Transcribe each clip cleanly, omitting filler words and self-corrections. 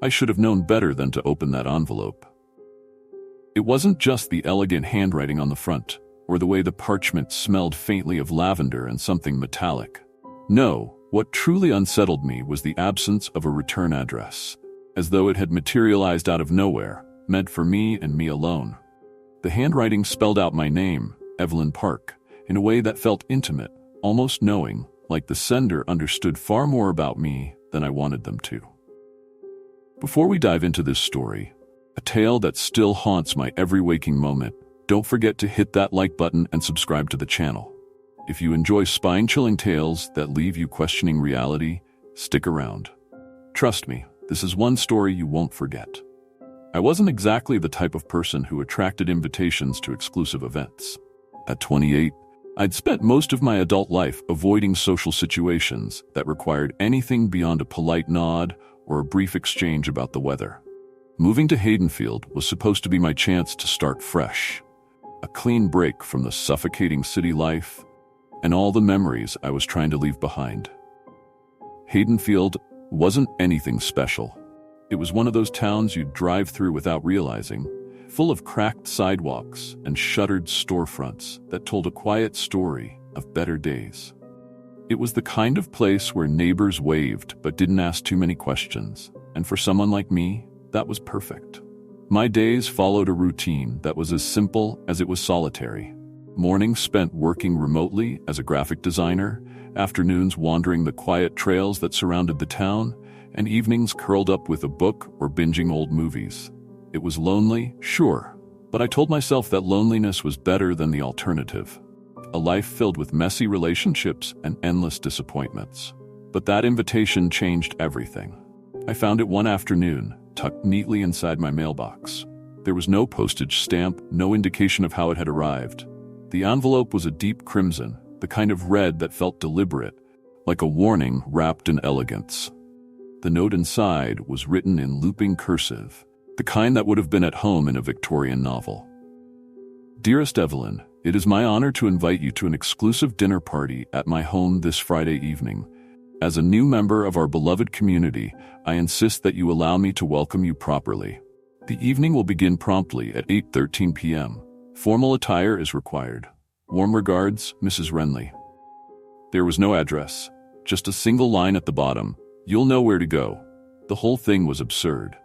I should have known better than to open that envelope. It wasn't just the elegant handwriting on the front, or the way the parchment smelled faintly of lavender and something metallic. No, what truly unsettled me was the absence of a return address, as though it had materialized out of nowhere, meant for me and me alone. The handwriting spelled out my name, Evelyn Park, in a way that felt intimate, almost knowing, like the sender understood far more about me than I wanted them to. Before we dive into this story, a tale that still haunts my every waking moment, don't forget to hit that like button and subscribe to the channel. If you enjoy spine-chilling tales that leave you questioning reality, stick around. Trust me, this is one story you won't forget. I wasn't exactly the type of person who attracted invitations to exclusive events. At 28, I'd spent most of my adult life avoiding social situations that required anything beyond a polite nod or a brief exchange about the weather. Moving to Haydenfield was supposed to be my chance to start fresh, a clean break from the suffocating city life and all the memories I was trying to leave behind. Haydenfield wasn't anything special. It was one of those towns you'd drive through without realizing, full of cracked sidewalks and shuttered storefronts that told a quiet story of better days. It was the kind of place where neighbors waved but didn't ask too many questions, and for someone like me, that was perfect. My days followed a routine that was as simple as it was solitary. Mornings spent working remotely as a graphic designer, afternoons wandering the quiet trails that surrounded the town, and evenings curled up with a book or binging old movies. It was lonely, sure, but I told myself that loneliness was better than the alternative. A life filled with messy relationships and endless disappointments. But that invitation changed everything. I found it one afternoon, tucked neatly inside my mailbox. There was no postage stamp, no indication of how it had arrived. The envelope was a deep crimson, the kind of red that felt deliberate, like a warning wrapped in elegance. The note inside was written in looping cursive, the kind that would have been at home in a Victorian novel. Dearest Evelyn, it is my honor to invite you to an exclusive dinner party at my home this Friday evening. As a new member of our beloved community, I insist that you allow me to welcome you properly. The evening will begin promptly at 8:13 p.m. Formal attire is required. Warm regards, Mrs. Renly. There was no address, just a single line at the bottom. You'll know where to go. The whole thing was absurd.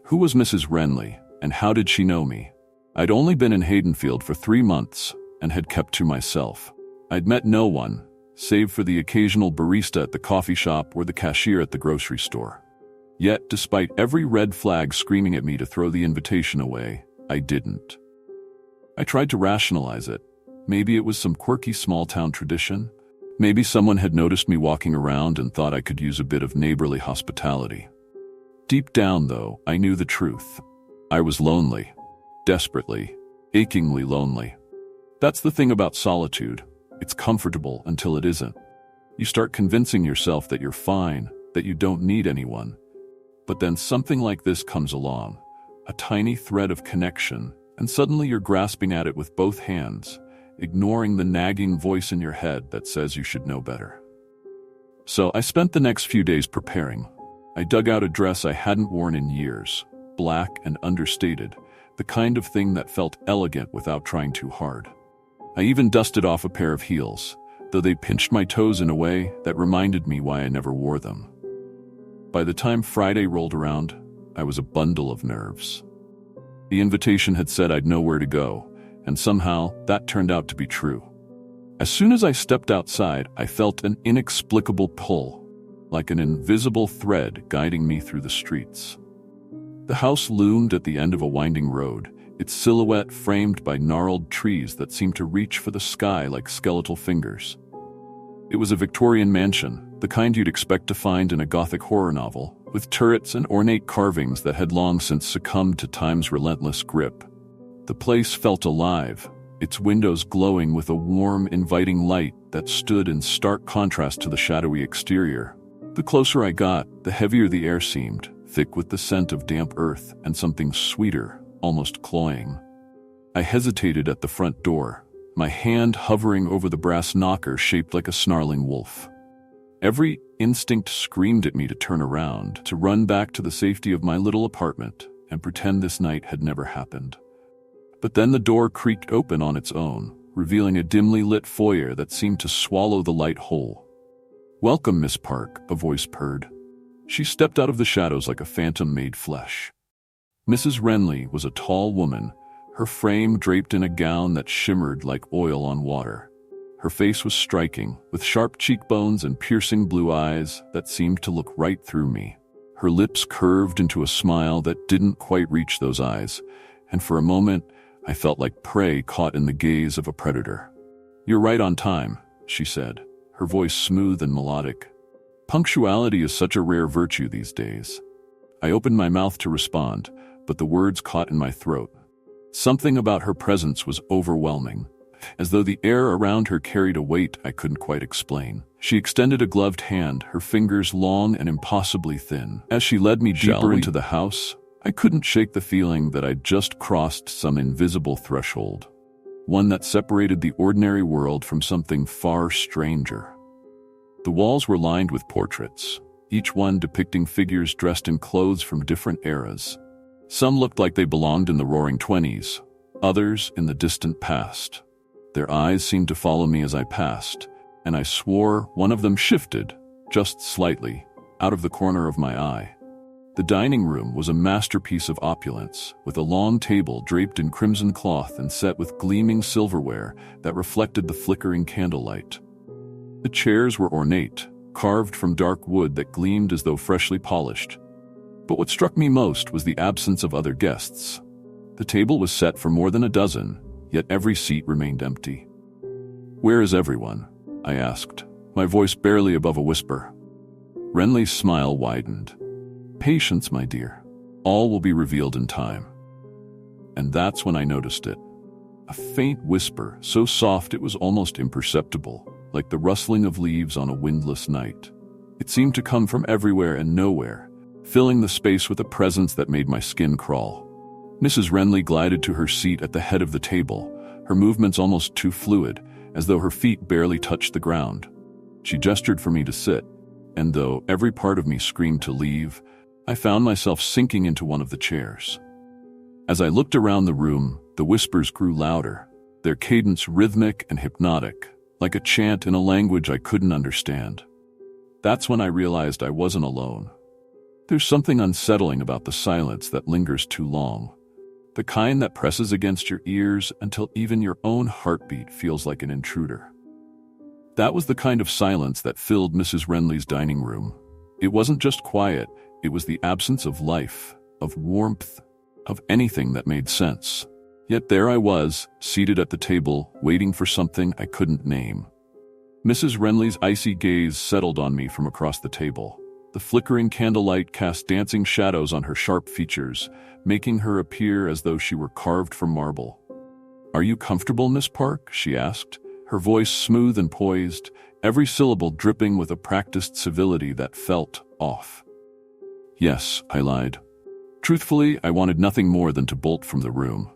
Who was Mrs. Renly, and how did she know me? I'd only been in Haydenfield for 3 months and had kept to myself. I'd met no one, save for the occasional barista at the coffee shop or the cashier at the grocery store. Yet, despite every red flag screaming at me to throw the invitation away, I didn't. I tried to rationalize it. Maybe it was some quirky small-town tradition. Maybe someone had noticed me walking around and thought I could use a bit of neighborly hospitality. Deep down, though, I knew the truth. I was lonely. Desperately, achingly lonely. That's the thing about solitude. It's comfortable until it isn't. You start convincing yourself that you're fine, that you don't need anyone. But then something like this comes along, a tiny thread of connection, and suddenly you're grasping at it with both hands, ignoring the nagging voice in your head that says you should know better. So I spent the next few days preparing. I dug out a dress I hadn't worn in years, black and understated, the kind of thing that felt elegant without trying too hard. I even dusted off a pair of heels, though they pinched my toes in a way that reminded me why I never wore them. By the time Friday rolled around, I was a bundle of nerves. The invitation had said I'd know where to go, and somehow that turned out to be true. As soon as I stepped outside, I felt an inexplicable pull, like an invisible thread guiding me through the streets. The house loomed at the end of a winding road, its silhouette framed by gnarled trees that seemed to reach for the sky like skeletal fingers. It was a Victorian mansion, the kind you'd expect to find in a Gothic horror novel, with turrets and ornate carvings that had long since succumbed to time's relentless grip. The place felt alive, its windows glowing with a warm, inviting light that stood in stark contrast to the shadowy exterior. The closer I got, the heavier the air seemed, thick with the scent of damp earth and something sweeter, almost cloying. I hesitated at the front door, my hand hovering over the brass knocker shaped like a snarling wolf. Every instinct screamed at me to turn around, to run back to the safety of my little apartment and pretend this night had never happened. But then the door creaked open on its own, revealing a dimly lit foyer that seemed to swallow the light whole. "Welcome, Miss Park," a voice purred. She stepped out of the shadows like a phantom made flesh. Mrs. Renly was a tall woman, her frame draped in a gown that shimmered like oil on water. Her face was striking, with sharp cheekbones and piercing blue eyes that seemed to look right through me. Her lips curved into a smile that didn't quite reach those eyes, and for a moment, I felt like prey caught in the gaze of a predator. "You're right on time," she said, her voice smooth and melodic. Punctuality is such a rare virtue these days. I opened my mouth to respond, but the words caught in my throat. Something about her presence was overwhelming, as though the air around her carried a weight I couldn't quite explain. She extended a gloved hand, her fingers long and impossibly thin. As she led me deeper into the house, I couldn't shake the feeling that I'd just crossed some invisible threshold, one that separated the ordinary world from something far stranger. The walls were lined with portraits, each one depicting figures dressed in clothes from different eras. Some looked like they belonged in the Roaring '20s, others in the distant past. Their eyes seemed to follow me as I passed, and I swore one of them shifted, just slightly, out of the corner of my eye. The dining room was a masterpiece of opulence, with a long table draped in crimson cloth and set with gleaming silverware that reflected the flickering candlelight. The chairs were ornate, carved from dark wood that gleamed as though freshly polished. But what struck me most was the absence of other guests. The table was set for more than a dozen, yet every seat remained empty. "Where is everyone?" I asked, my voice barely above a whisper. Renly's smile widened. "Patience, my dear. All will be revealed in time." And that's when I noticed it. A faint whisper, so soft it was almost imperceptible, like the rustling of leaves on a windless night. It seemed to come from everywhere and nowhere, filling the space with a presence that made my skin crawl. Mrs. Renly glided to her seat at the head of the table, her movements almost too fluid, as though her feet barely touched the ground. She gestured for me to sit, and though every part of me screamed to leave, I found myself sinking into one of the chairs. As I looked around the room, the whispers grew louder, their cadence rhythmic and hypnotic, like a chant in a language I couldn't understand. That's when I realized I wasn't alone. There's something unsettling about the silence that lingers too long, the kind that presses against your ears until even your own heartbeat feels like an intruder. That was the kind of silence that filled Mrs. Renly's dining room. It wasn't just quiet, it was the absence of life, of warmth, of anything that made sense. Yet there I was, seated at the table, waiting for something I couldn't name. Mrs. Renly's icy gaze settled on me from across the table. The flickering candlelight cast dancing shadows on her sharp features, making her appear as though she were carved from marble. "Are you comfortable, Miss Park?" she asked, her voice smooth and poised, every syllable dripping with a practiced civility that felt off. "Yes," I lied. Truthfully, I wanted nothing more than to bolt from the room.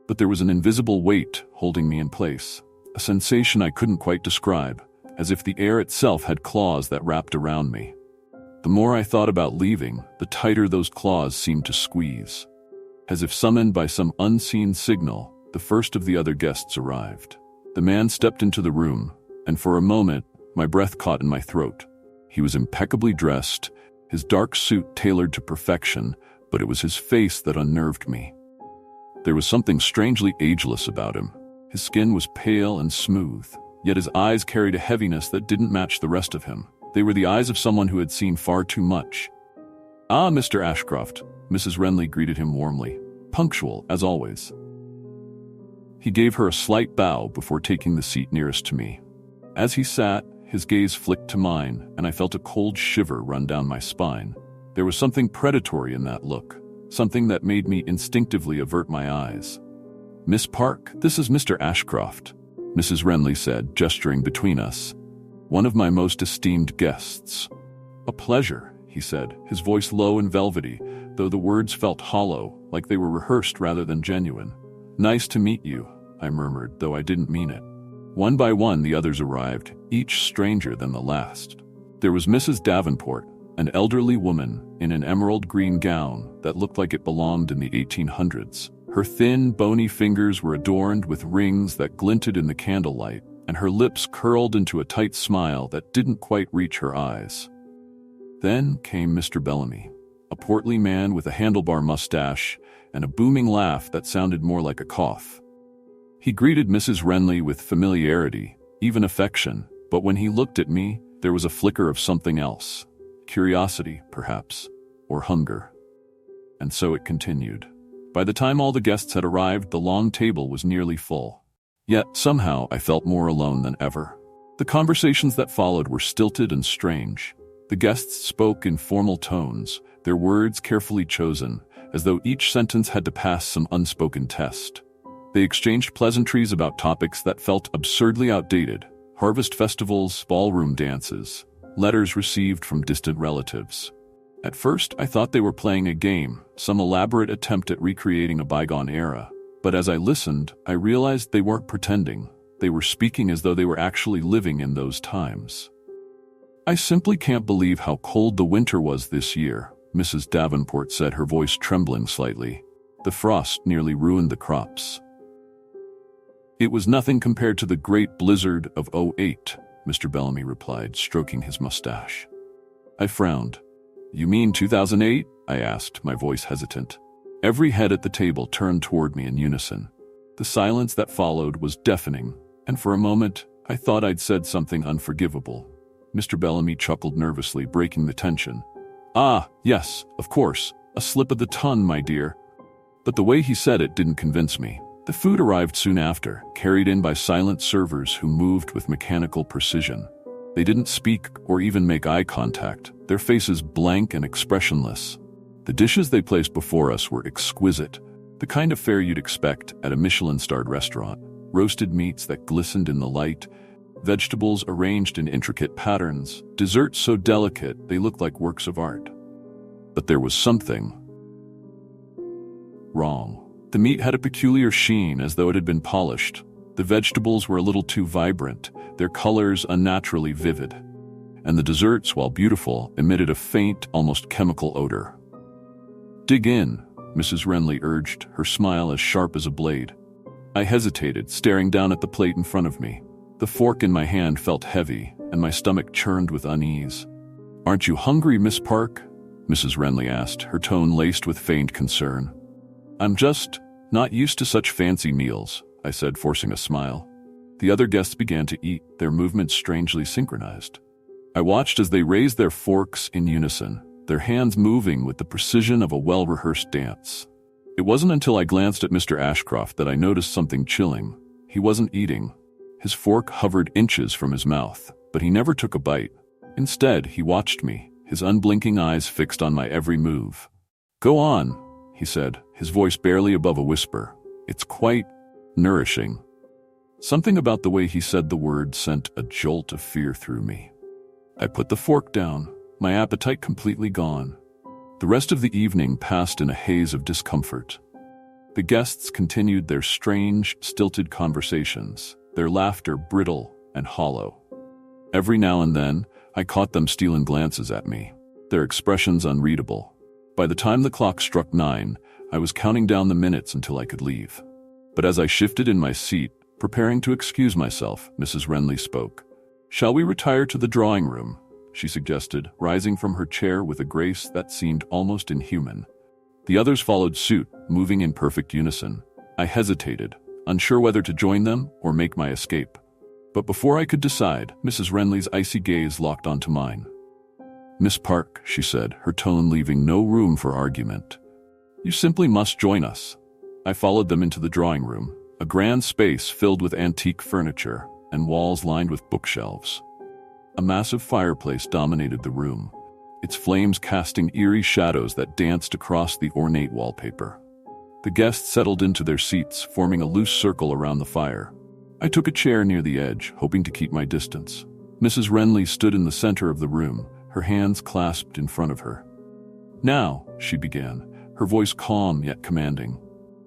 But there was an invisible weight holding me in place, a sensation I couldn't quite describe, as if the air itself had claws that wrapped around me. The more I thought about leaving, the tighter those claws seemed to squeeze. As if summoned by some unseen signal, the first of the other guests arrived. The man stepped into the room, and for a moment, my breath caught in my throat. He was impeccably dressed, his dark suit tailored to perfection, but it was his face that unnerved me. There was something strangely ageless about him. His skin was pale and smooth, yet his eyes carried a heaviness that didn't match the rest of him. They were the eyes of someone who had seen far too much. "Ah, Mr. Ashcroft," Mrs. Renly greeted him warmly, punctual as always. He gave her a slight bow before taking the seat nearest to me. As he sat, his gaze flicked to mine, and I felt a cold shiver run down my spine. There was something predatory in that look, something that made me instinctively avert my eyes. "Miss Park, this is Mr. Ashcroft," Mrs. Renly said, gesturing between us. "One of my most esteemed guests." "A pleasure," he said, his voice low and velvety, though the words felt hollow, like they were rehearsed rather than genuine. "Nice to meet you," I murmured, though I didn't mean it. One by one the others arrived, each stranger than the last. There was Mrs. Davenport, an elderly woman in an emerald green gown that looked like it belonged in the 1800s. Her thin, bony fingers were adorned with rings that glinted in the candlelight, and her lips curled into a tight smile that didn't quite reach her eyes. Then came Mr. Bellamy, a portly man with a handlebar mustache and a booming laugh that sounded more like a cough. He greeted Mrs. Renly with familiarity, even affection, but when he looked at me, there was a flicker of something else. Curiosity, perhaps, or hunger. And so it continued. By the time all the guests had arrived, the long table was nearly full. Yet, somehow, I felt more alone than ever. The conversations that followed were stilted and strange. The guests spoke in formal tones, their words carefully chosen, as though each sentence had to pass some unspoken test. They exchanged pleasantries about topics that felt absurdly outdated: harvest festivals, ballroom dances, letters received from distant relatives. At first, I thought they were playing a game, some elaborate attempt at recreating a bygone era. But as I listened, I realized they weren't pretending. They were speaking as though they were actually living in those times. "I simply can't believe how cold the winter was this year," Mrs. Davenport said, her voice trembling slightly. "The frost nearly ruined the crops." "It was nothing compared to the great blizzard of '08, Mr. Bellamy replied, stroking his mustache. I frowned. "You mean 2008? I asked, my voice hesitant. Every head at the table turned toward me in unison. The silence that followed was deafening, and for a moment, I thought I'd said something unforgivable. Mr. Bellamy chuckled nervously, breaking the tension. "Ah, yes, of course, a slip of the tongue, my dear." But the way he said it didn't convince me. The food arrived soon after, carried in by silent servers who moved with mechanical precision. They didn't speak or even make eye contact, their faces blank and expressionless. The dishes they placed before us were exquisite, the kind of fare you'd expect at a Michelin-starred restaurant. Roasted meats that glistened in the light, vegetables arranged in intricate patterns, desserts so delicate they looked like works of art. But there was something wrong. The meat had a peculiar sheen, as though it had been polished. The vegetables were a little too vibrant, their colors unnaturally vivid. And the desserts, while beautiful, emitted a faint, almost chemical odor. "Dig in," Mrs. Renly urged, her smile as sharp as a blade. I hesitated, staring down at the plate in front of me. The fork in my hand felt heavy, and my stomach churned with unease. "Aren't you hungry, Miss Park?" Mrs. Renly asked, her tone laced with feigned concern. "I'm just not used to such fancy meals," I said, forcing a smile. The other guests began to eat, their movements strangely synchronized. I watched as they raised their forks in unison, their hands moving with the precision of a well-rehearsed dance. It wasn't until I glanced at Mr. Ashcroft that I noticed something chilling. He wasn't eating. His fork hovered inches from his mouth, but he never took a bite. Instead, he watched me, his unblinking eyes fixed on my every move. "Go on," he said, his voice barely above a whisper. "It's quite nourishing." Something about the way he said the word sent a jolt of fear through me. I put the fork down, my appetite completely gone. The rest of the evening passed in a haze of discomfort. The guests continued their strange, stilted conversations, their laughter brittle and hollow. Every now and then, I caught them stealing glances at me, their expressions unreadable. By the time the clock struck 9, I was counting down the minutes until I could leave. But as I shifted in my seat, preparing to excuse myself, Mrs. Renly spoke. "Shall we retire to the drawing room?" she suggested, rising from her chair with a grace that seemed almost inhuman. The others followed suit, moving in perfect unison. I hesitated, unsure whether to join them or make my escape. But before I could decide, Mrs. Renly's icy gaze locked onto mine. "Miss Park," she said, her tone leaving no room for argument. "You simply must join us." I followed them into the drawing room, a grand space filled with antique furniture and walls lined with bookshelves. A massive fireplace dominated the room, its flames casting eerie shadows that danced across the ornate wallpaper. The guests settled into their seats, forming a loose circle around the fire. I took a chair near the edge, hoping to keep my distance. Mrs. Renly stood in the center of the room, her hands clasped in front of her. "Now," she began, her voice calm yet commanding,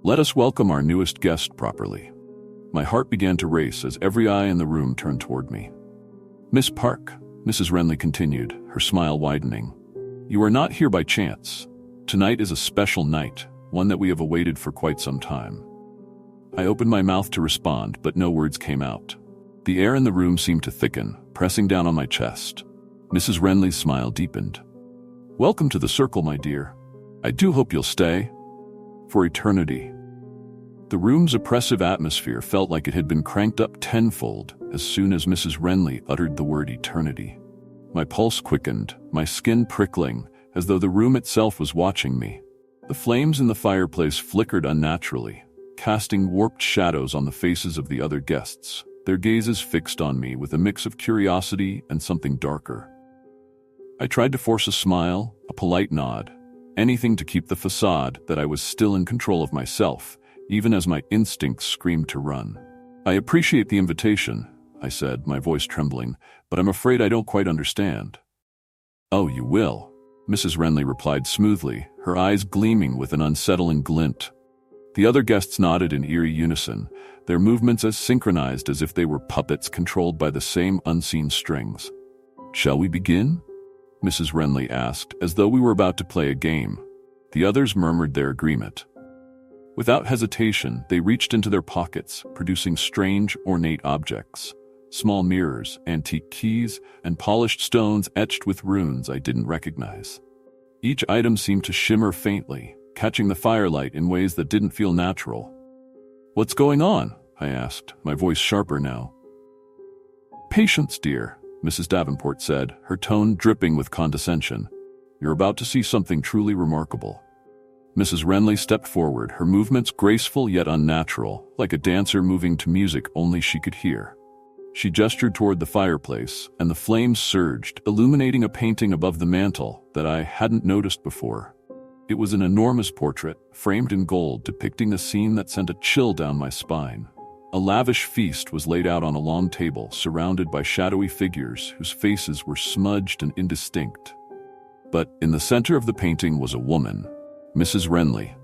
"let us welcome our newest guest properly." My heart began to race as every eye in the room turned toward me. "Miss Park," Mrs. Renly continued, her smile widening. You are not here by chance. Tonight is a special night, one that we have awaited for quite some time. I opened my mouth to respond, but no words came out. The air in the room seemed to thicken, pressing down on my chest. Mrs. Renly's smile deepened. Welcome to the circle, my dear. I do hope you'll stay. For eternity. The room's oppressive atmosphere felt like it had been cranked up tenfold as soon as Mrs. Renly uttered the word eternity. My pulse quickened, my skin prickling, as though the room itself was watching me. The flames in the fireplace flickered unnaturally, casting warped shadows on the faces of the other guests, their gazes fixed on me with a mix of curiosity and something darker. I tried to force a smile, a polite nod, anything to keep the facade that I was still in control of myself, even as my instincts screamed to run. I appreciate the invitation, I said, my voice trembling, but I'm afraid I don't quite understand. Oh, you will, Mrs. Renly replied smoothly, her eyes gleaming with an unsettling glint. The other guests nodded in eerie unison, their movements as synchronized as if they were puppets controlled by the same unseen strings. Shall we begin? Mrs. Renly asked, as though we were about to play a game. The others murmured their agreement. Without hesitation, they reached into their pockets, producing strange, ornate objects. Small mirrors, antique keys, and polished stones etched with runes I didn't recognize. Each item seemed to shimmer faintly, catching the firelight in ways that didn't feel natural. What's going on? I asked, my voice sharper now. Patience, dear, Mrs. Davenport said, her tone dripping with condescension. You're about to see something truly remarkable. Mrs. Renly stepped forward, her movements graceful yet unnatural, like a dancer moving to music only she could hear. She gestured toward the fireplace, and the flames surged, illuminating a painting above the mantel that I hadn't noticed before. It was an enormous portrait, framed in gold, depicting a scene that sent a chill down my spine. A lavish feast was laid out on a long table, surrounded by shadowy figures whose faces were smudged and indistinct. But in the center of the painting was a woman, Mrs. Renly.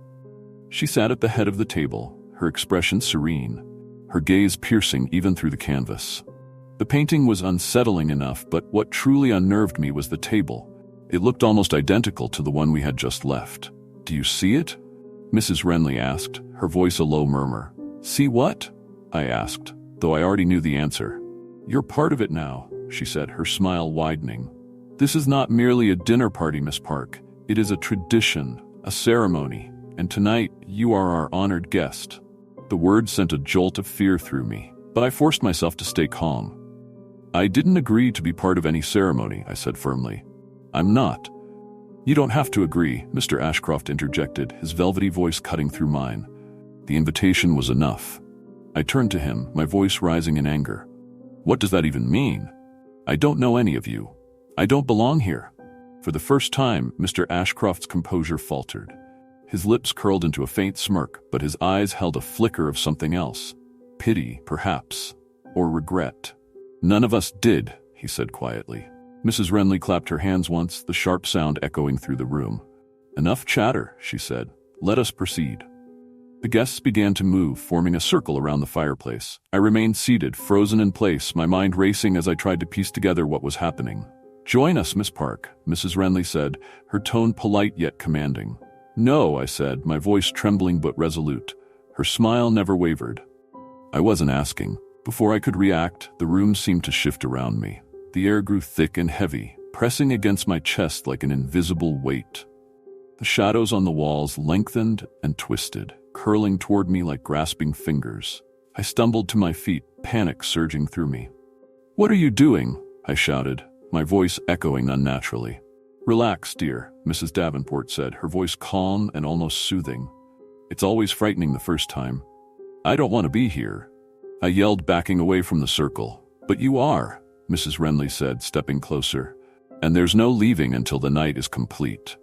She sat at the head of the table, her expression serene, her gaze piercing even through the canvas. The painting was unsettling enough, but what truly unnerved me was the table. It looked almost identical to the one we had just left. Do you see it? Mrs. Renly asked, her voice a low murmur. See what? I asked, though I already knew the answer. You're part of it now, she said, her smile widening. This is not merely a dinner party, Miss Park. It is a tradition, a ceremony, and tonight you are our honored guest. The words sent a jolt of fear through me, but I forced myself to stay calm. I didn't agree to be part of any ceremony, I said firmly. I'm not. You don't have to agree, Mr. Ashcroft interjected, his velvety voice cutting through mine. The invitation was enough. I turned to him, my voice rising in anger. What does that even mean? I don't know any of you. I don't belong here. For the first time, Mr. Ashcroft's composure faltered. His lips curled into a faint smirk, but his eyes held a flicker of something else. Pity, perhaps, or regret. None of us did, he said quietly. Mrs. Renly clapped her hands once, the sharp sound echoing through the room. Enough chatter, she said. Let us proceed. The guests began to move, forming a circle around the fireplace. I remained seated, frozen in place, my mind racing as I tried to piece together what was happening. Join us, Miss Park, Mrs. Renly said, her tone polite yet commanding. No, I said, my voice trembling but resolute. Her smile never wavered. I wasn't asking. Before I could react, the room seemed to shift around me. The air grew thick and heavy, pressing against my chest like an invisible weight. The shadows on the walls lengthened and twisted, curling toward me like grasping fingers. I stumbled to my feet, panic surging through me. What are you doing? I shouted, my voice echoing unnaturally. Relax, dear, Mrs. Davenport said, her voice calm and almost soothing. It's always frightening the first time. I don't want to be here. I yelled, backing away from the circle. But you are, Mrs. Renly said, stepping closer. And there's no leaving until the night is complete.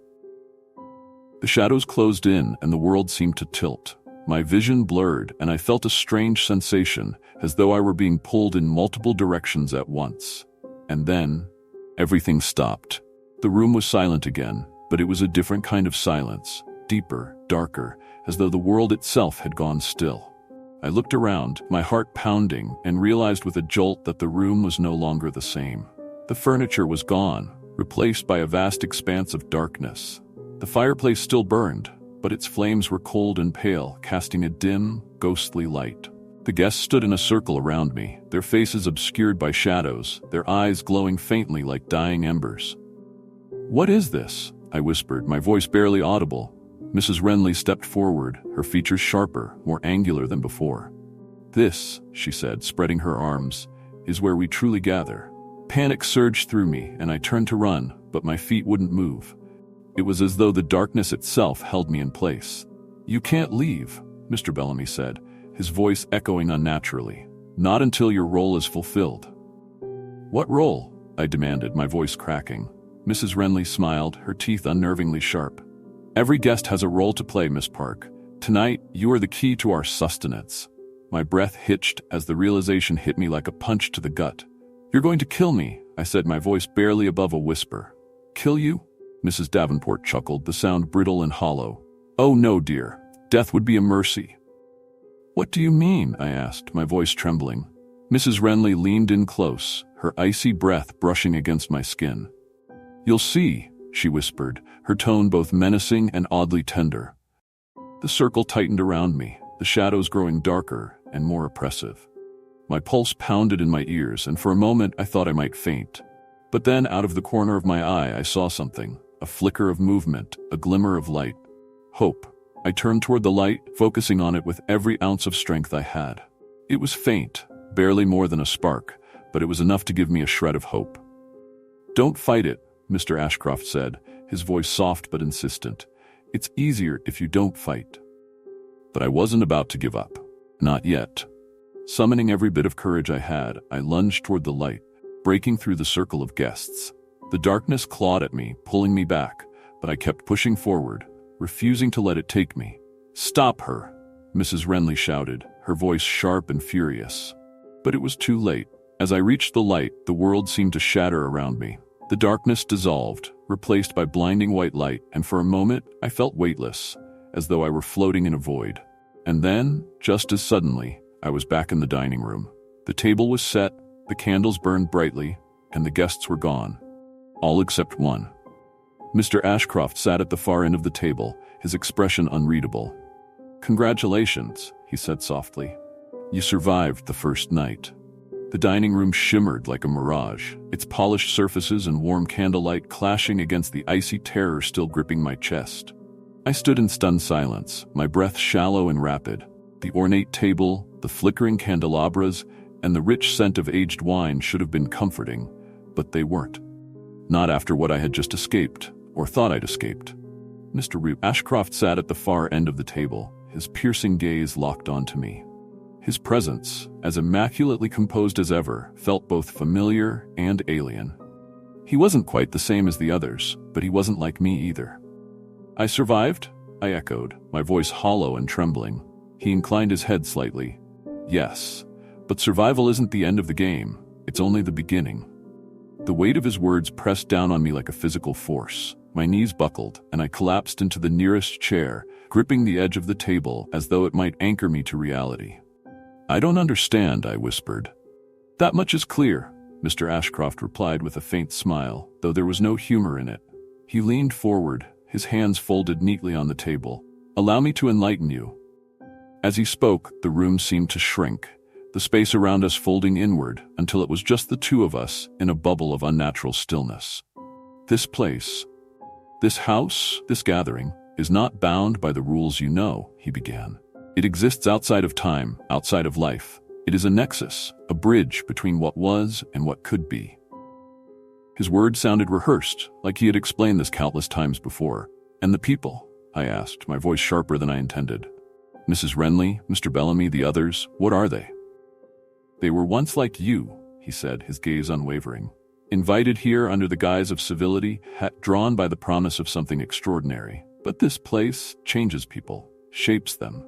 The shadows closed in and the world seemed to tilt. My vision blurred and I felt a strange sensation, as though I were being pulled in multiple directions at once. And then, everything stopped. The room was silent again, but it was a different kind of silence, deeper, darker, as though the world itself had gone still. I looked around, my heart pounding, and realized with a jolt that the room was no longer the same. The furniture was gone, replaced by a vast expanse of darkness. The fireplace still burned, but its flames were cold and pale, casting a dim, ghostly light. The guests stood in a circle around me, their faces obscured by shadows, their eyes glowing faintly like dying embers. "What is this?" I whispered, my voice barely audible. Mrs. Renly stepped forward, her features sharper, more angular than before. "This," she said, spreading her arms, "is where we truly gather." Panic surged through me, and I turned to run, but my feet wouldn't move. It was as though the darkness itself held me in place. "You can't leave," Mr. Bellamy said, his voice echoing unnaturally. "Not until your role is fulfilled." "What role?" I demanded, my voice cracking. Mrs. Renly smiled, her teeth unnervingly sharp. "Every guest has a role to play, Miss Park. Tonight, you are the key to our sustenance." My breath hitched as the realization hit me like a punch to the gut. "You're going to kill me," I said, my voice barely above a whisper. "Kill you?" Mrs. Davenport chuckled, the sound brittle and hollow. "Oh no, dear. Death would be a mercy." "What do you mean?" I asked, my voice trembling. Mrs. Renly leaned in close, her icy breath brushing against my skin. "You'll see," she whispered, her tone both menacing and oddly tender. The circle tightened around me, the shadows growing darker and more oppressive. My pulse pounded in my ears, and for a moment I thought I might faint. But then, out of the corner of my eye, I saw something. A flicker of movement, a glimmer of light. Hope. I turned toward the light, focusing on it with every ounce of strength I had. It was faint, barely more than a spark, but it was enough to give me a shred of hope. "Don't fight it," Mr. Ashcroft said, his voice soft but insistent. "It's easier if you don't fight." But I wasn't about to give up. Not yet. Summoning every bit of courage I had, I lunged toward the light, breaking through the circle of guests. The darkness clawed at me, pulling me back, but I kept pushing forward, refusing to let it take me. "Stop her!" Mrs. Renly shouted, her voice sharp and furious. But it was too late. As I reached the light, the world seemed to shatter around me. The darkness dissolved, replaced by blinding white light, and for a moment I felt weightless, as though I were floating in a void. And then, just as suddenly, I was back in the dining room. The table was set, the candles burned brightly, and the guests were gone. All except one. Mr. Ashcroft sat at the far end of the table, his expression unreadable. "Congratulations," he said softly. "You survived the first night." The dining room shimmered like a mirage, its polished surfaces and warm candlelight clashing against the icy terror still gripping my chest. I stood in stunned silence, my breath shallow and rapid. The ornate table, the flickering candelabras, and the rich scent of aged wine should have been comforting, but they weren't. Not after what I had just escaped, or thought I'd escaped. Mr. Ashcroft sat at the far end of the table, his piercing gaze locked onto me. His presence, as immaculately composed as ever, felt both familiar and alien. He wasn't quite the same as the others, but he wasn't like me either. "I survived?" I echoed, my voice hollow and trembling. He inclined his head slightly. "Yes, but survival isn't the end of the game, it's only the beginning." The weight of his words pressed down on me like a physical force. My knees buckled, and I collapsed into the nearest chair, gripping the edge of the table as though it might anchor me to reality. "I don't understand," I whispered. "That much is clear," Mr. Ashcroft replied with a faint smile, though there was no humor in it. He leaned forward, his hands folded neatly on the table. "Allow me to enlighten you." As he spoke, the room seemed to shrink, the space around us folding inward until it was just the two of us in a bubble of unnatural stillness. "This place, this house, this gathering, is not bound by the rules you know," he began. "It exists outside of time, outside of life. It is a nexus, a bridge between what was and what could be." His words sounded rehearsed, like he had explained this countless times before. "And the people?" I asked, my voice sharper than I intended. "Mrs. Renly, Mr. Bellamy, the others, what are they?" "They were once like you," he said, his gaze unwavering. "Invited here under the guise of civility, drawn by the promise of something extraordinary. But this place changes people, shapes them.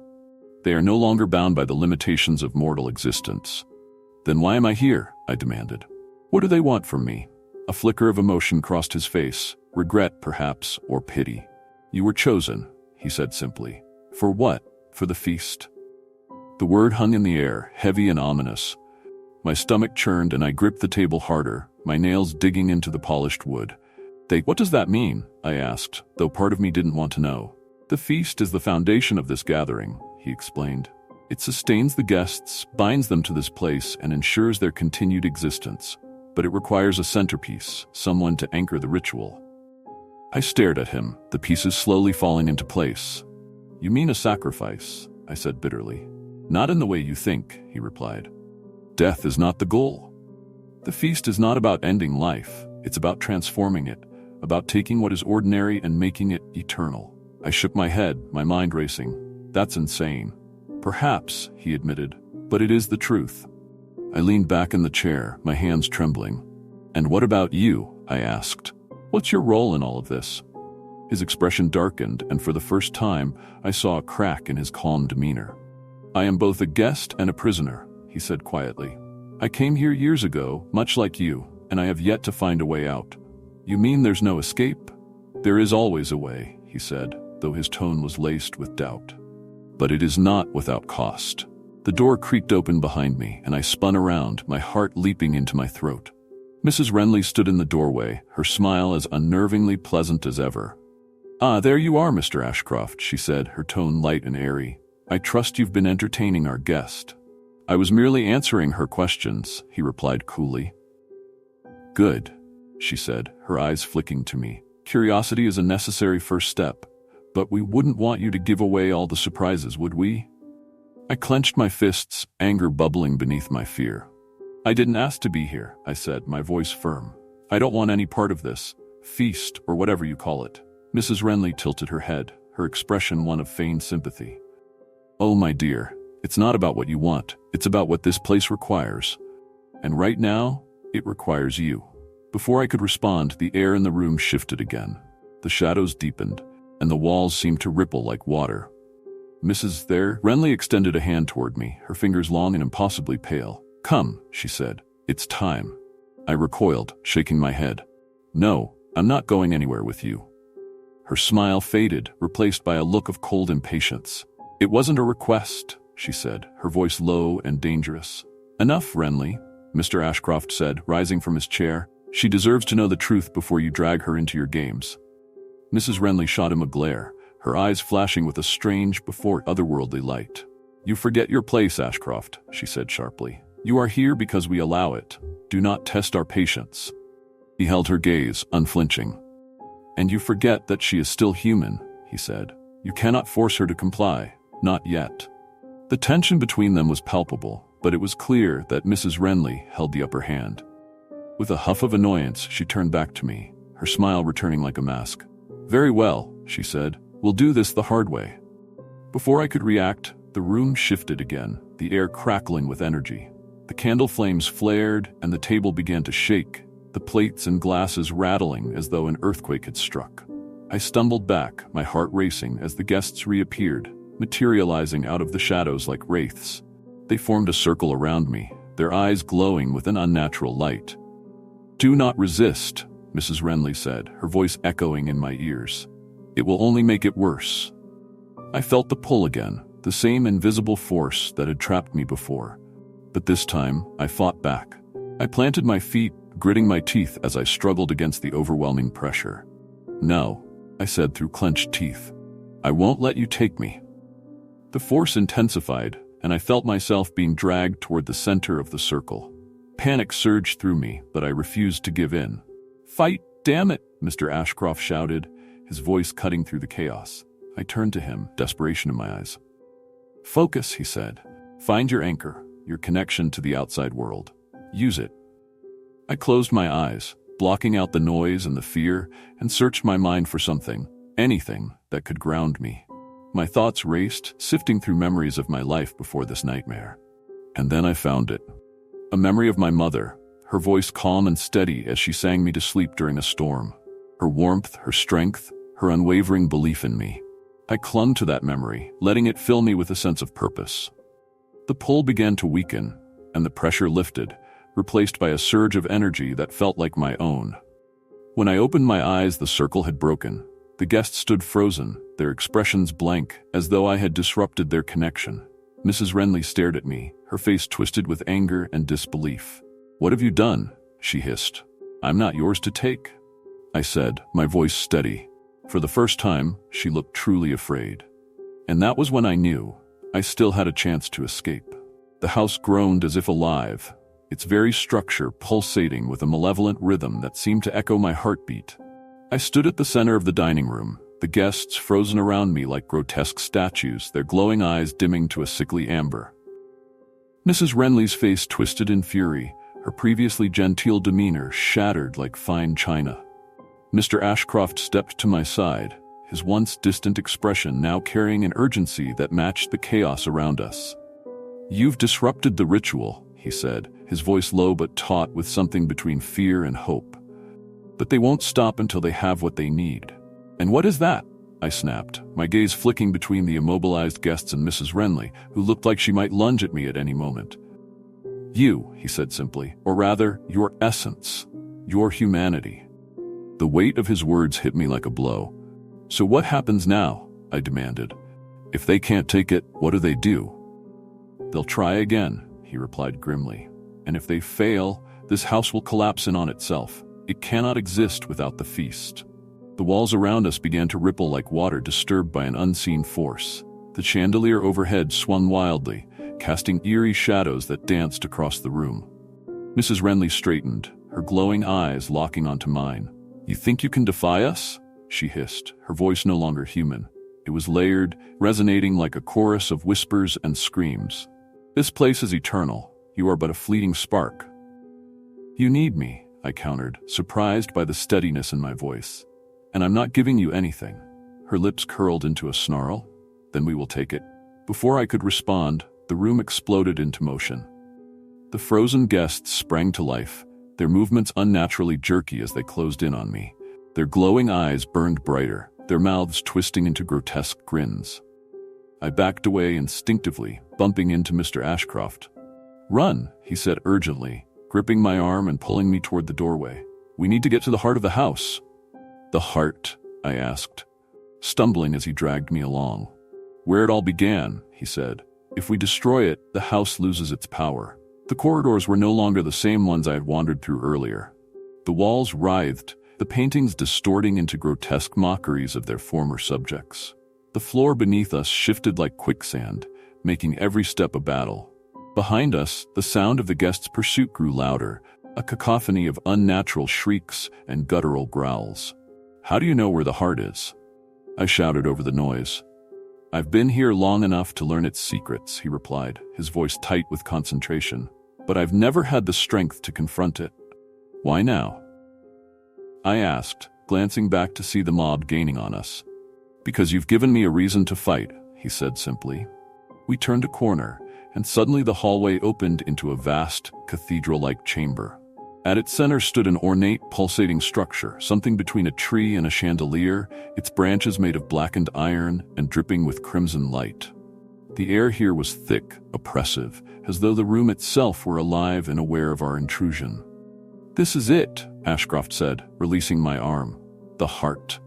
They are no longer bound by the limitations of mortal existence." "Then why am I here?" I demanded. "What do they want from me?" A flicker of emotion crossed his face, regret perhaps, or pity. "You were chosen," he said simply. "For what? For the feast." The word hung in the air, heavy and ominous. My stomach churned and I gripped the table harder, my nails digging into the polished wood. What does that mean? I asked, though part of me didn't want to know. The feast is the foundation of this gathering, he explained. It sustains the guests, binds them to this place, and ensures their continued existence. But it requires a centerpiece, someone to anchor the ritual. I stared at him, the pieces slowly falling into place. You mean a sacrifice? I said bitterly. Not in the way you think, he replied. Death is not the goal. The feast is not about ending life. It's about transforming it, about taking what is ordinary and making it eternal. I shook my head, my mind racing. That's insane. Perhaps, he admitted, but it is the truth. I leaned back in the chair, my hands trembling. And what about you? I asked. What's your role in all of this? His expression darkened, and for the first time, I saw a crack in his calm demeanor. I am both a guest and a prisoner, he said quietly. I came here years ago, much like you, and I have yet to find a way out. You mean there's no escape? There is always a way, he said, though his tone was laced with doubt. But it is not without cost. The door creaked open behind me, and I spun around, my heart leaping into my throat. Mrs. Renly stood in the doorway, her smile as unnervingly pleasant as ever. Ah, there you are, Mr. Ashcroft, she said, her tone light and airy. I trust you've been entertaining our guest. I was merely answering her questions, he replied coolly. Good, she said, her eyes flicking to me. Curiosity is a necessary first step, but we wouldn't want you to give away all the surprises, would we? I clenched my fists, anger bubbling beneath my fear. I didn't ask to be here, I said, my voice firm. I don't want any part of this feast or whatever you call it. Mrs. Renly tilted her head, her expression one of feigned sympathy. Oh, my dear, it's not about what you want, it's about what this place requires. And right now, it requires you. Before I could respond, the air in the room shifted again. The shadows deepened, and the walls seemed to ripple like water. Mrs. There, Renly extended a hand toward me, her fingers long and impossibly pale. Come, she said. It's time. I recoiled, shaking my head. No, I'm not going anywhere with you. Her smile faded, replaced by a look of cold impatience. It wasn't a request, she said, her voice low and dangerous. Enough, Renly, Mr. Ashcroft said, rising from his chair. She deserves to know the truth before you drag her into your games. Mrs. Renly shot him a glare, her eyes flashing with a strange, before otherworldly light. You forget your place, Ashcroft, she said sharply. You are here because we allow it. Do not test our patience. He held her gaze, unflinching. And you forget that she is still human, he said. You cannot force her to comply, not yet. The tension between them was palpable, but it was clear that Mrs. Renly held the upper hand. With a huff of annoyance, she turned back to me, her smile returning like a mask. Very well, she said. We'll do this the hard way. Before I could react, the room shifted again, the air crackling with energy. The candle flames flared, and the table began to shake, the plates and glasses rattling as though an earthquake had struck. I stumbled back, my heart racing, as the guests reappeared, materializing out of the shadows like wraiths. They formed a circle around me, their eyes glowing with an unnatural light. Do not resist, Mrs. Renly said, her voice echoing in my ears. It will only make it worse. I felt the pull again, the same invisible force that had trapped me before. But this time, I fought back. I planted my feet, gritting my teeth as I struggled against the overwhelming pressure. No, I said through clenched teeth. I won't let you take me. The force intensified, and I felt myself being dragged toward the center of the circle. Panic surged through me, but I refused to give in. Fight, damn it, Mr. Ashcroft shouted, his voice cutting through the chaos. I turned to him, desperation in my eyes. Focus, he said. Find your anchor, your connection to the outside world. Use it. I closed my eyes, blocking out the noise and the fear, and searched my mind for something, anything, that could ground me. My thoughts raced, sifting through memories of my life before this nightmare. And then I found it. A memory of my mother, her voice calm and steady as she sang me to sleep during a storm. Her warmth, her strength, her unwavering belief in me. I clung to that memory, letting it fill me with a sense of purpose. The pull began to weaken, and the pressure lifted, replaced by a surge of energy that felt like my own. When I opened my eyes, the circle had broken. The guests stood frozen, their expressions blank, as though I had disrupted their connection. Mrs. Renly stared at me, her face twisted with anger and disbelief. What have you done? She hissed. I'm not yours to take, I said, my voice steady. For the first time, she looked truly afraid. And that was when I knew I still had a chance to escape. The house groaned as if alive, its very structure pulsating with a malevolent rhythm that seemed to echo my heartbeat. I stood at the center of the dining room, the guests frozen around me like grotesque statues, their glowing eyes dimming to a sickly amber. Mrs. Renly's face twisted in fury, her previously genteel demeanor shattered like fine china. Mr. Ashcroft stepped to my side, his once distant expression now carrying an urgency that matched the chaos around us. "You've disrupted the ritual," he said, his voice low but taut with something between fear and hope. "But they won't stop until they have what they need." "And what is that?" I snapped, my gaze flicking between the immobilized guests and Mrs. Renly, who looked like she might lunge at me at any moment. "You," he said simply, "or rather, your essence, your humanity." The weight of his words hit me like a blow. "So what happens now?" I demanded. "If they can't take it, what do they do?" "They'll try again," he replied grimly. "And if they fail, this house will collapse in on itself. It cannot exist without the feast." The walls around us began to ripple like water disturbed by an unseen force. The chandelier overhead swung wildly, casting eerie shadows that danced across the room. Mrs. Renly straightened, her glowing eyes locking onto mine. "You think you can defy us?" she hissed, her voice no longer human. It was layered, resonating like a chorus of whispers and screams. "This place is eternal. You are but a fleeting spark." "You need me," I countered, surprised by the steadiness in my voice. "And I'm not giving you anything." Her lips curled into a snarl. "Then we will take it." Before I could respond, the room exploded into motion. The frozen guests sprang to life, their movements unnaturally jerky as they closed in on me. Their glowing eyes burned brighter, their mouths twisting into grotesque grins. I backed away instinctively, bumping into Mr. Ashcroft. "Run," he said urgently, gripping my arm and pulling me toward the doorway. "We need to get to the heart of the house." "The heart?" I asked, stumbling as he dragged me along. "Where it all began," he said. "If we destroy it, the house loses its power." The corridors were no longer the same ones I had wandered through earlier. The walls writhed, the paintings distorting into grotesque mockeries of their former subjects. The floor beneath us shifted like quicksand, making every step a battle. Behind us, the sound of the guests' pursuit grew louder, a cacophony of unnatural shrieks and guttural growls. "How do you know where the heart is?" I shouted over the noise. "I've been here long enough to learn its secrets," he replied, his voice tight with concentration. "But I've never had the strength to confront it." "Why now?" I asked, glancing back to see the mob gaining on us. "Because you've given me a reason to fight," he said simply. We turned a corner, and suddenly the hallway opened into a vast, cathedral-like chamber. At its center stood an ornate, pulsating structure, something between a tree and a chandelier, its branches made of blackened iron and dripping with crimson light. The air here was thick, oppressive, as though the room itself were alive and aware of our intrusion. "This is it," Ashcroft said, releasing my arm. "The heart."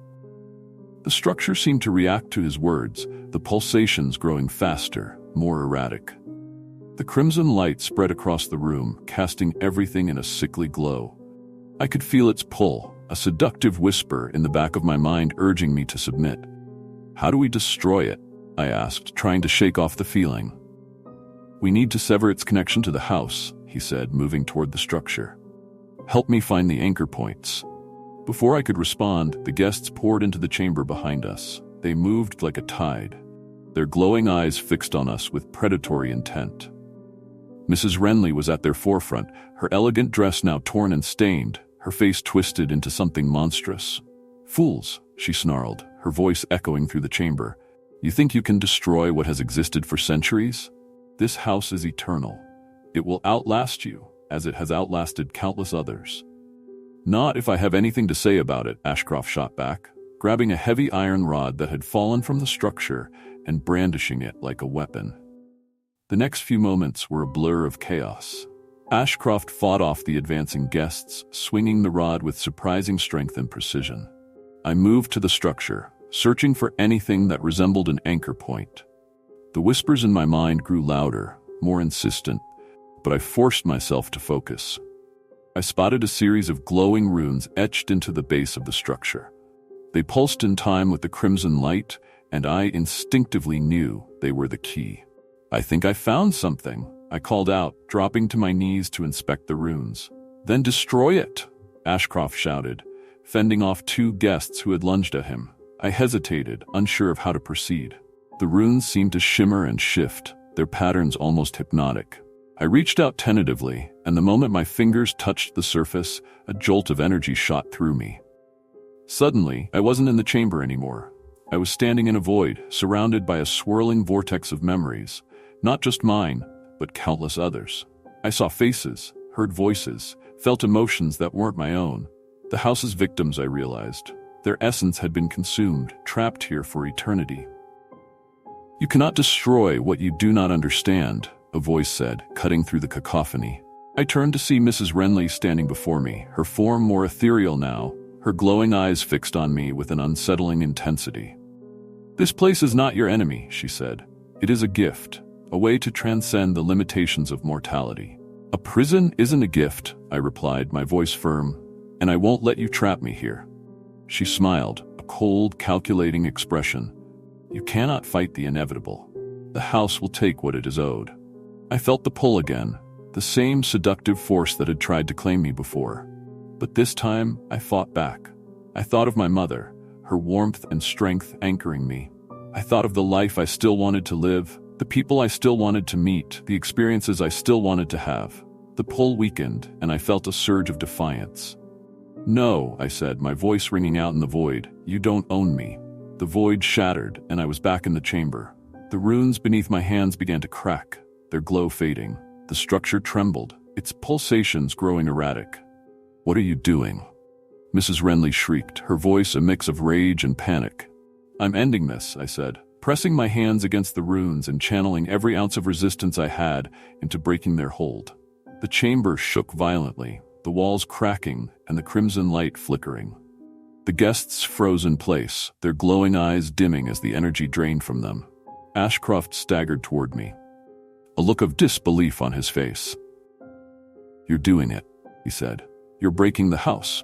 The structure seemed to react to his words, the pulsations growing faster, more erratic. The crimson light spread across the room, casting everything in a sickly glow. I could feel its pull, a seductive whisper in the back of my mind urging me to submit. "How do we destroy it?" I asked, trying to shake off the feeling. "We need to sever its connection to the house," he said, moving toward the structure. "Help me find the anchor points." Before I could respond, the guests poured into the chamber behind us. They moved like a tide, their glowing eyes fixed on us with predatory intent. Mrs. Renly was at their forefront, her elegant dress now torn and stained, her face twisted into something monstrous. "Fools," she snarled, her voice echoing through the chamber. "You think you can destroy what has existed for centuries? This house is eternal. It will outlast you, as it has outlasted countless others." "Not if I have anything to say about it," Ashcroft shot back, grabbing a heavy iron rod that had fallen from the structure and brandishing it like a weapon. The next few moments were a blur of chaos. Ashcroft fought off the advancing guests, swinging the rod with surprising strength and precision. I moved to the structure, searching for anything that resembled an anchor point. The whispers in my mind grew louder, more insistent, but I forced myself to focus. I spotted a series of glowing runes etched into the base of the structure. They pulsed in time with the crimson light, and I instinctively knew they were the key. "I think I found something," I called out, dropping to my knees to inspect the runes. "Then destroy it," Ashcroft shouted, fending off two guests who had lunged at him. I hesitated, unsure of how to proceed. The runes seemed to shimmer and shift, their patterns almost hypnotic. I reached out tentatively, and the moment my fingers touched the surface, a jolt of energy shot through me. Suddenly, I wasn't in the chamber anymore. I was standing in a void, surrounded by a swirling vortex of memories, not just mine, but countless others. I saw faces, heard voices, felt emotions that weren't my own. The house's victims, I realized. Their essence had been consumed, trapped here for eternity. "You cannot destroy what you do not understand," a voice said, cutting through the cacophony. I turned to see Mrs. Renly standing before me, her form more ethereal now, her glowing eyes fixed on me with an unsettling intensity. "This place is not your enemy," she said. "It is a gift, a way to transcend the limitations of mortality." "A prison isn't a gift," I replied, my voice firm, "and I won't let you trap me here." She smiled, a cold, calculating expression. "You cannot fight the inevitable. The house will take what it is owed." I felt the pull again, the same seductive force that had tried to claim me before. But this time, I fought back. I thought of my mother, her warmth and strength anchoring me. I thought of the life I still wanted to live, the people I still wanted to meet, the experiences I still wanted to have. The pull weakened, and I felt a surge of defiance. "No," I said, my voice ringing out in the void, "you don't own me." The void shattered, and I was back in the chamber. The runes beneath my hands began to crack, their glow fading. The structure trembled, its pulsations growing erratic. "What are you doing?" Mrs. Renly shrieked, her voice a mix of rage and panic. "I'm ending this," I said, pressing my hands against the runes and channeling every ounce of resistance I had into breaking their hold. The chamber shook violently, the walls cracking and the crimson light flickering. The guests froze in place, their glowing eyes dimming as the energy drained from them. Ashcroft staggered toward me, a look of disbelief on his face. "You're doing it," he said. "You're breaking the house."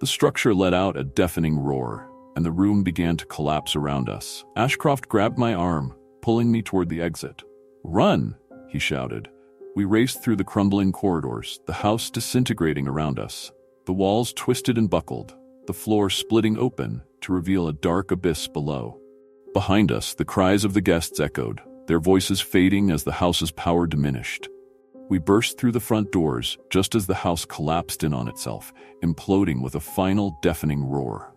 The structure let out a deafening roar, and the room began to collapse around us. Ashcroft grabbed my arm, pulling me toward the exit. "Run!" he shouted. We raced through the crumbling corridors, the house disintegrating around us. The walls twisted and buckled, the floor splitting open to reveal a dark abyss below. Behind us, the cries of the guests echoed, their voices fading as the house's power diminished. We burst through the front doors just as the house collapsed in on itself, imploding with a final deafening roar.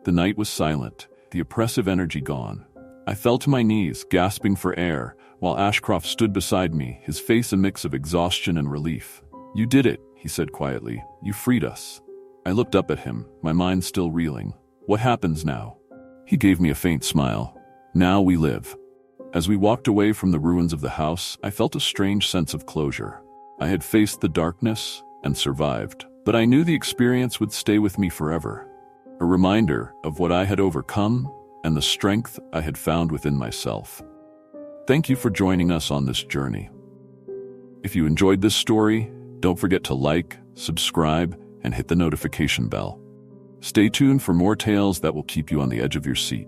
The night was silent, the oppressive energy gone. I fell to my knees, gasping for air, while Ashcroft stood beside me, his face a mix of exhaustion and relief. "You did it," he said quietly. "You freed us." I looked up at him, my mind still reeling. "What happens now?" He gave me a faint smile. "Now we live." As we walked away from the ruins of the house, I felt a strange sense of closure. I had faced the darkness and survived, but I knew the experience would stay with me forever. A reminder of what I had overcome and the strength I had found within myself. Thank you for joining us on this journey. If you enjoyed this story, don't forget to like, subscribe, and hit the notification bell. Stay tuned for more tales that will keep you on the edge of your seat.